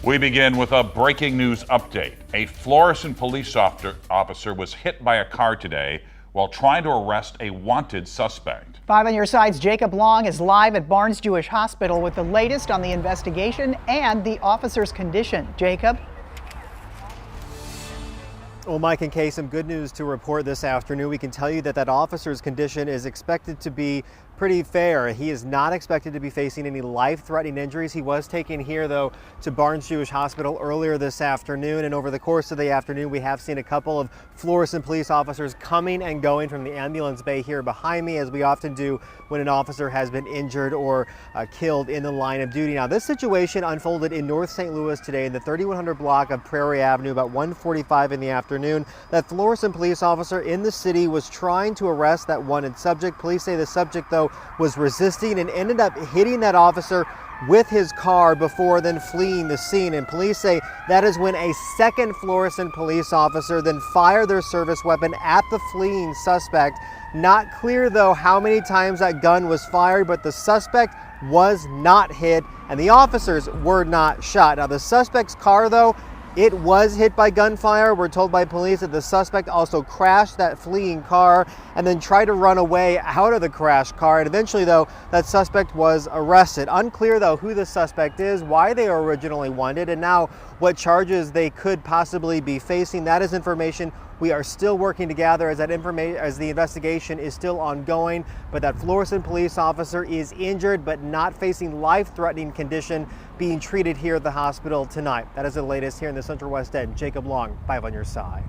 We begin with a breaking news update. A Florissant police officer was hit by a car today while trying to arrest a wanted suspect. 5 on your side's Jacob Long is live at Barnes Jewish Hospital with the latest on the investigation and the officer's condition. Jacob? Well, Mike and Kay, some good news to report this afternoon. We can tell you that that officer's condition is expected to be pretty fair. He is not expected to be facing any life-threatening injuries. He was taken here, though, to Barnes Jewish Hospital earlier this afternoon, and over the course of the afternoon, we have seen a couple of Florissant police officers coming and going from the ambulance bay here behind me, as we often do when an officer has been injured or killed in the line of duty. Now, this situation unfolded in North St. Louis today in the 3100 block of Prairie Avenue about 1:45 in the afternoon. That Florissant police officer in the city was trying to arrest that wanted subject. Police say the subject, though, was resisting and ended up hitting that officer with his car before then fleeing the scene. And police say that is when a second Florissant police officer then fired their service weapon at the fleeing suspect. Not clear, though, how many times that gun was fired, but the suspect was not hit and the officers were not shot. Now, the suspect's car, though, it was hit by gunfire. We're told by police that the suspect also crashed that fleeing car and then tried to run away out of the crashed car. And eventually, though, that suspect was arrested. Unclear, though, who the suspect is, why they were originally wanted, and now what charges they could possibly be facing. That is information we are still working to gather as the investigation is still ongoing. But that Florissant police officer is injured but not facing life-threatening condition, being treated here at the hospital tonight. That is the latest here in the Central West End. Jacob Long, 5 on your side.